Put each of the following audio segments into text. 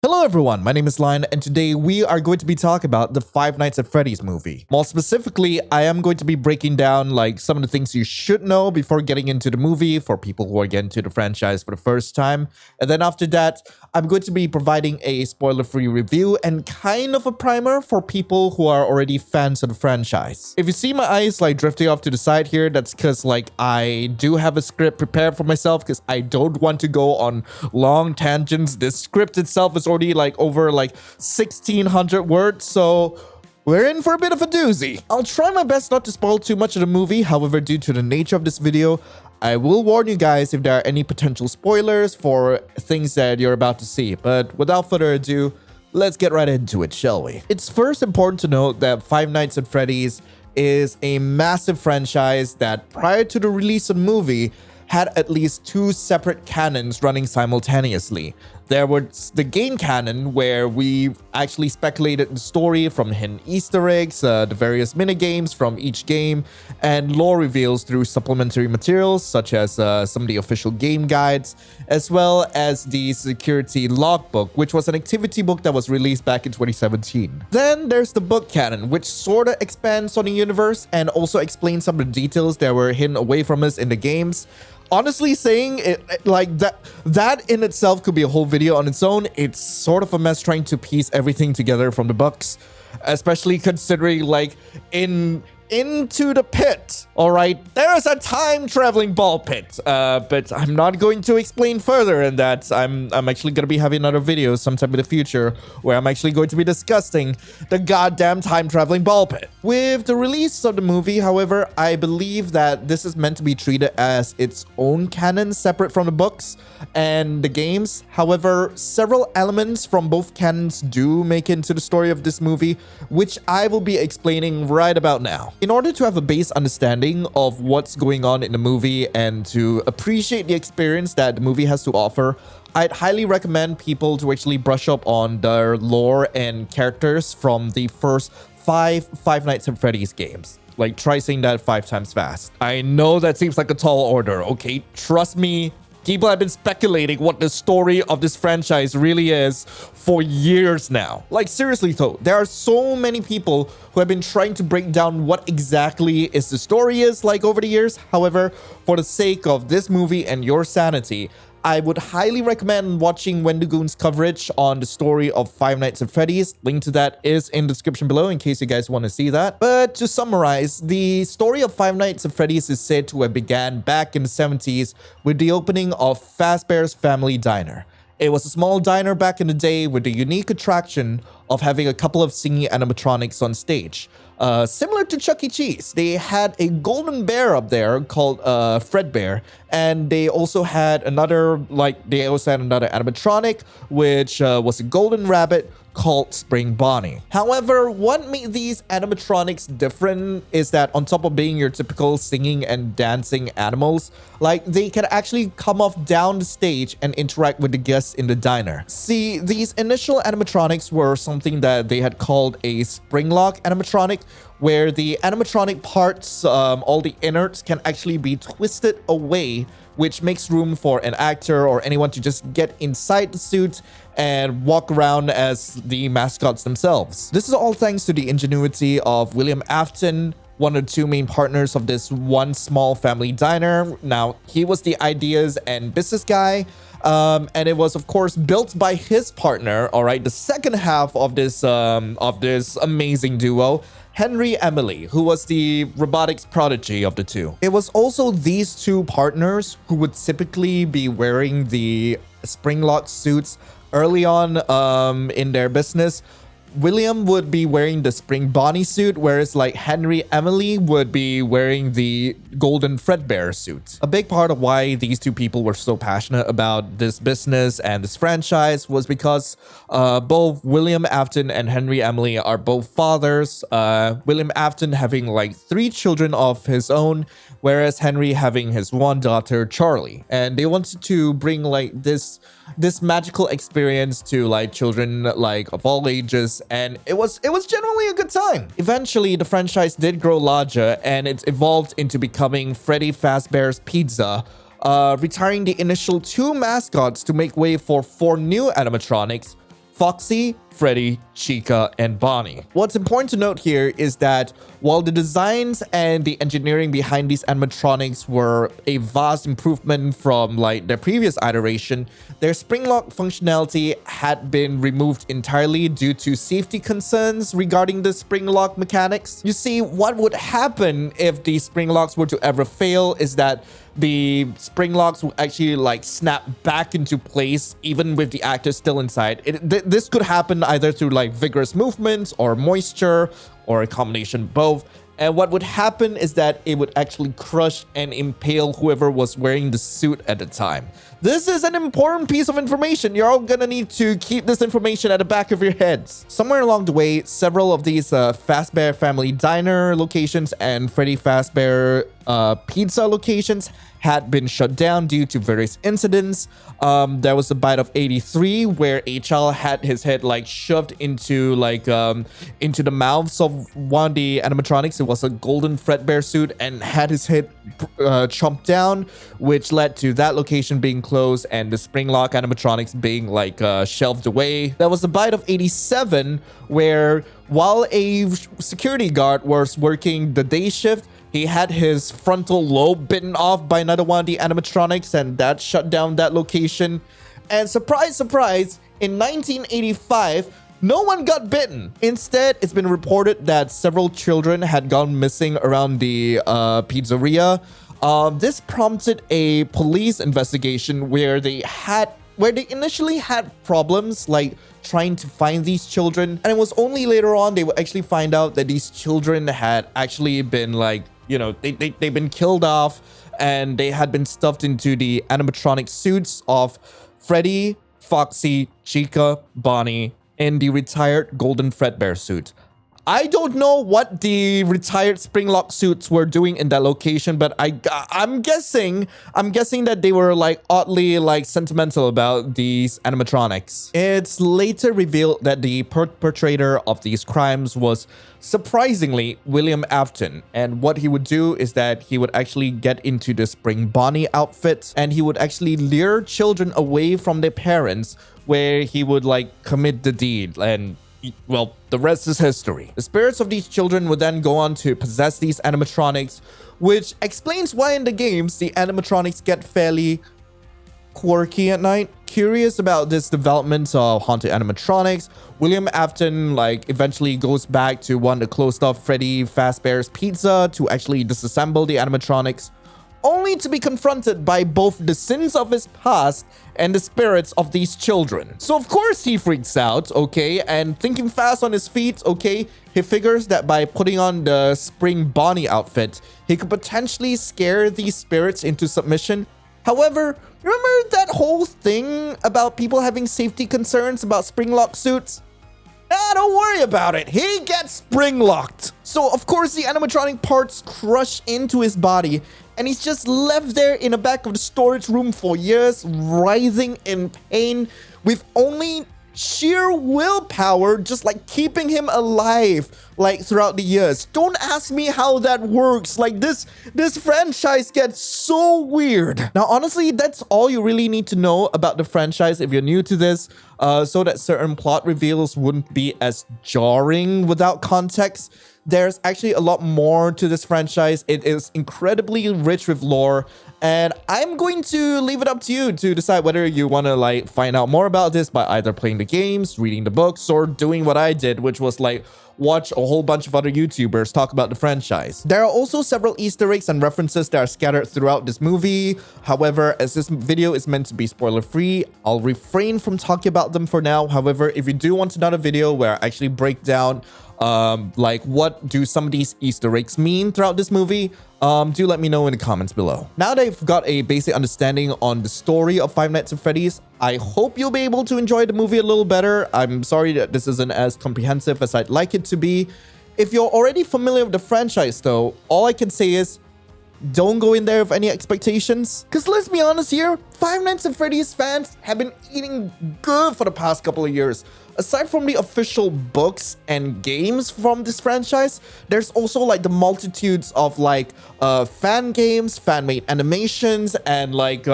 Hello everyone, my name is Lion and today we are going to be talking about the Five Nights at Freddy's movie. More specifically, I am going to be breaking down some of the things you should know before getting into the movie for people who are getting into the franchise for the first time. And then after that, I'm going to be providing a spoiler-free review and kind of a primer for people who are already fans of the franchise. If you see my eyes drifting off to the side here, that's because I do have a script prepared for myself because I don't want to go on long tangents. This script itself is already over 1,600 words, so we're in for a bit of a doozy. I'll try my best not to spoil too much of the movie. However, due to the nature of this video, I will warn you guys if there are any potential spoilers for things that you're about to see. But without further ado, let's get right into it, shall we? It's first important to note that Five Nights at Freddy's is a massive franchise that prior to the release of the movie had at least two separate canons running simultaneously. There was the game canon, where we actually speculated the story from hidden Easter eggs, the various minigames from each game, and lore reveals through supplementary materials such as some of the official game guides, as well as the security logbook, which was an activity book that was released back in 2017. Then there's the book canon, which sorta expands on the universe and also explains some of the details that were hidden away from us in the games. Honestly saying it that in itself could be a whole video on its own. It's sort of a mess trying to piece everything together from the books, especially considering into the pit. All right, there is a time-traveling ball pit, but I'm not going to explain further in that. I'm actually going to be having another video sometime in the future where I'm actually going to be discussing the goddamn time-traveling ball pit. With the release of the movie, however, I believe that this is meant to be treated as its own canon separate from the books and the games. However, several elements from both canons do make it into the story of this movie, which I will be explaining right about now. In order to have a base understanding of what's going on in the movie and to appreciate the experience that the movie has to offer, I'd highly recommend people to actually brush up on their lore and characters from the first Five Nights at Freddy's games. Try saying that 5 times fast. I know that seems like a tall order, okay? Trust me. People have been speculating what the story of this franchise really is for years now. Seriously though, there are so many people who have been trying to break down what exactly is the story is over the years. However, for the sake of this movie and your sanity, I would highly recommend watching Wendigoon's coverage on the story of Five Nights at Freddy's. Link to that is in the description below in case you guys want to see that. But to summarize, the story of Five Nights at Freddy's is said to have began back in the 70s with the opening of Fazbear's Family Diner. It was a small diner back in the day with the unique attraction of having a couple of singing animatronics on stage. Similar to Chuck E. Cheese, they had a golden bear up there called Fredbear, and they also had another animatronic, which was a golden rabbit called Spring Bonnie. However, what made these animatronics different is that on top of being your typical singing and dancing animals, they can actually come off down the stage and interact with the guests in the diner. See, these initial animatronics were something that they had called a spring lock animatronic, where the animatronic parts, all the innards, can actually be twisted away, which makes room for an actor or anyone to just get inside the suit and walk around as the mascots themselves. This is all thanks to the ingenuity of William Afton, one of the two main partners of this one small family diner. Now, he was the ideas and business guy, and it was, of course, built by his partner, all right, the second half of this amazing duo, Henry Emily, who was the robotics prodigy of the two. It was also these two partners who would typically be wearing the spring-locked suits early on in their business. William would be wearing the Spring Bonnie suit, whereas Henry Emily would be wearing the golden Fredbear suit. A big part of why these two people were so passionate about this business and this franchise was because both William Afton and Henry Emily are both fathers. William Afton having 3 children of his own, whereas Henry having his one daughter, Charlie. And they wanted to bring this magical experience to children of all ages, and it was generally a good time. Eventually, the franchise did grow larger, and it evolved into becoming Freddy Fazbear's Pizza, retiring the initial 2 mascots to make way for 4 new animatronics, Foxy, Freddy, Chica, and Bonnie. What's important to note here is that while the designs and the engineering behind these animatronics were a vast improvement from like their previous iteration, their spring lock functionality had been removed entirely due to safety concerns regarding the spring lock mechanics. You see, what would happen if the spring locks were to ever fail is that the spring locks will actually like snap back into place even with the actor still inside. This could happen either through like vigorous movements or moisture or a combination of both. And what would happen is that it would actually crush and impale whoever was wearing the suit at the time. This is an important piece of information. You're all gonna need to keep this information at the back of your heads. Somewhere along the way, several of these Fazbear Family Diner locations and Freddy Fazbear Pizza locations had been shut down due to various incidents. There was a bite of 83 where a child had his head like shoved into like into the mouths of one of the animatronics. It was a golden Fredbear suit and had his head chomped down, which led to that location being closed and the spring lock animatronics being like shelved away. There was a bite of 87 where while a security guard was working the day shift, he had his frontal lobe bitten off by another one of the animatronics, and that shut down that location. And surprise, surprise, in 1985, no one got bitten. Instead, it's been reported that several children had gone missing around the pizzeria. This prompted a police investigation where they initially had problems like trying to find these children, and it was only later on they would actually find out that these children had actually been like, you know, they've been killed off and they had been stuffed into the animatronic suits of Freddy, Foxy, Chica, Bonnie, and the retired golden Fredbear suit. I don't know what the retired Springlock suits were doing in that location, but I'm guessing that they were like oddly like sentimental about these animatronics. It's later revealed that the perpetrator of these crimes was surprisingly William Afton, and what he would do is that he would actually get into the Spring Bonnie outfit and he would actually lure children away from their parents, where he would like commit the deed, and well, the rest is history. The spirits of these children would then go on to possess these animatronics, which explains why in the games the animatronics get fairly quirky at night. Curious about this development of haunted animatronics, William Afton like eventually goes back to one of the closed off Freddy Fazbear's Pizza to actually disassemble the animatronics, only to be confronted by both the sins of his past and the spirits of these children. So of course he freaks out, okay, and thinking fast on his feet, okay, he figures that by putting on the Spring Bonnie outfit, he could potentially scare these spirits into submission. However, remember that whole thing about people having safety concerns about spring-locked suits? Ah, don't worry about it. He gets spring-locked. So, of course, the animatronic parts crush into his body, and he's just left there in the back of the storage room for years, writhing in pain, with only sheer willpower just like keeping him alive like throughout the years. Don't ask me how that works. Like this franchise gets so weird. Now honestly, that's all you really need to know about the franchise if you're new to this, so that certain plot reveals wouldn't be as jarring without context. There's actually a lot more to this franchise. It is incredibly rich with lore, and I'm going to leave it up to you to decide whether you want to like find out more about this by either playing the games, reading the books, or doing what I did, which was like watch a whole bunch of other YouTubers talk about the franchise. There are also several Easter eggs and references that are scattered throughout this movie. However, as this video is meant to be spoiler free, I'll refrain from talking about them for now. However, if you do want another video where I actually break down like what do some of these Easter eggs mean throughout this movie, do let me know in the comments below. Now that I've got a basic understanding on the story of Five Nights at Freddy's, I hope you'll be able to enjoy the movie a little better. I'm sorry that this isn't as comprehensive as I'd like it to be. If you're already familiar with the franchise though, all I can say is don't go in there with any expectations. Because let's be honest here, Five Nights at Freddy's fans have been eating good for the past couple of years. Aside from the official books and games from this franchise, there's also like the multitudes of like fan games, fan-made animations, and like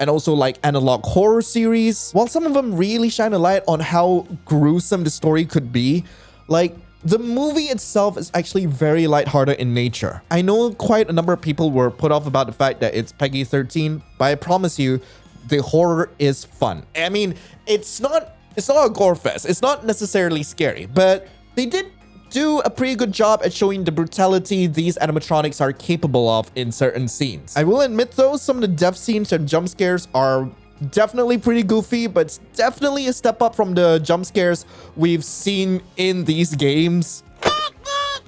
and also like analog horror series. While some of them really shine a light on how gruesome the story could be, like the movie itself is actually very lighthearted in nature. I know quite a number of people were put off about the fact that it's PG-13, but I promise you, the horror is fun. I mean, it's not a gore fest. It's not necessarily scary, but they did do a pretty good job at showing the brutality these animatronics are capable of in certain scenes. I will admit though, some of the death scenes and jump scares are definitely pretty goofy, but it's definitely a step up from the jump scares we've seen in these games.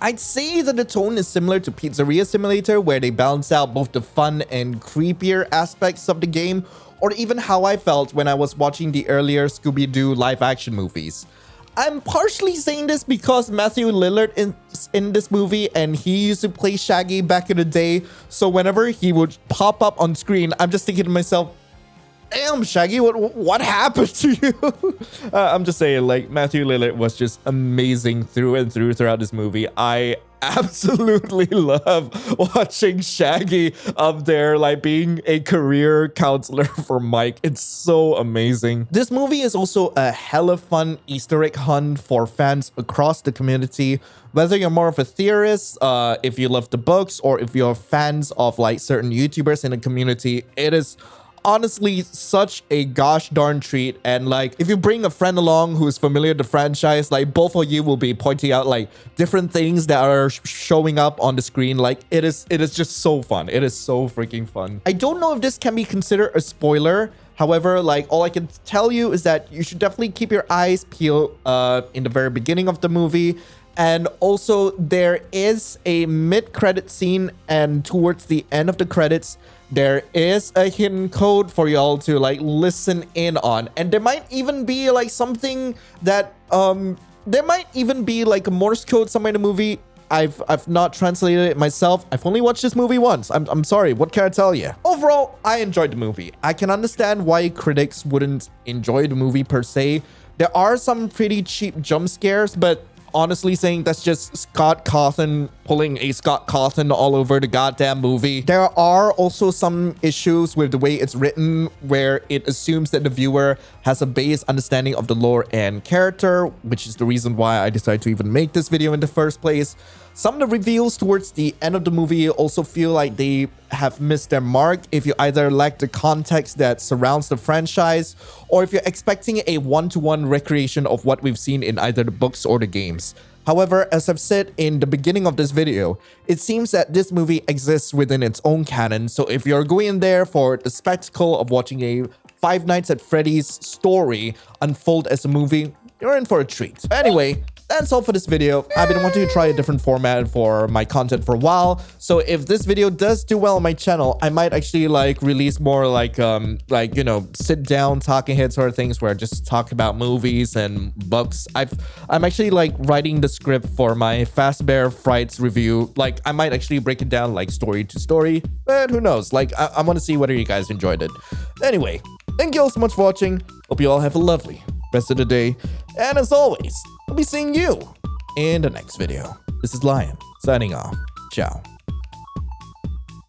I'd say that the tone is similar to Pizzeria Simulator, where they balance out both the fun and creepier aspects of the game, or even how I felt when I was watching the earlier Scooby-Doo live-action movies. I'm partially saying this because Matthew Lillard is in this movie and he used to play Shaggy back in the day, so whenever he would pop up on screen, I'm just thinking to myself, damn, Shaggy, what happened to you? I'm just saying, like, Matthew Lillard was just amazing through and through throughout this movie. I absolutely love watching Shaggy up there, like, being a career counselor for Mike. It's so amazing. This movie is also a hella fun Easter egg hunt for fans across the community. Whether you're more of a theorist, if you love the books, or if you're fans of, like, certain YouTubers in the community, it is honestly such a gosh darn treat. And like, if you bring a friend along who's familiar with the franchise, like both of you will be pointing out like different things that are showing up on the screen. Like it is just so fun. It is so freaking fun. I don't know if this can be considered a spoiler. However, like all I can tell you is that you should definitely keep your eyes peeled in the very beginning of the movie. And also there is a mid-credit scene, and towards the end of the credits, there is a hidden code for y'all to like listen in on. And there might even be like something that there might even be like a Morse code somewhere in the movie. I've not translated it myself. I've only watched this movie once. I'm sorry, what can I tell you? Overall, I enjoyed the movie. I can understand why critics wouldn't enjoy the movie per se. There are some pretty cheap jump scares, but honestly saying that's just Scott Cawthon pulling a Scott Cawthon all over the goddamn movie. There are also some issues with the way it's written, where it assumes that the viewer has a base understanding of the lore and character, which is the reason why I decided to even make this video in the first place. Some of the reveals towards the end of the movie also feel like they have missed their mark if you either lack the context that surrounds the franchise, or if you're expecting a one-to-one recreation of what we've seen in either the books or the games. However, as I've said in the beginning of this video, it seems that this movie exists within its own canon, so if you're going in there for the spectacle of watching a Five Nights at Freddy's story unfold as a movie, you're in for a treat. Anyway, that's all for this video. I've been wanting to try a different format for my content for a while, so if this video does do well on my channel, I might actually like release more like you know, sit down talking head sort of things where I just talk about movies and books. I'm actually like writing the script for my Fazbear Frights review. Like I might actually break it down like story to story, but who knows? Like I want to see whether you guys enjoyed it. Anyway, thank you all so much for watching. Hope you all have a lovely rest of the day, and as always, I'll be seeing you in the next video. This is Lion, signing off. Ciao.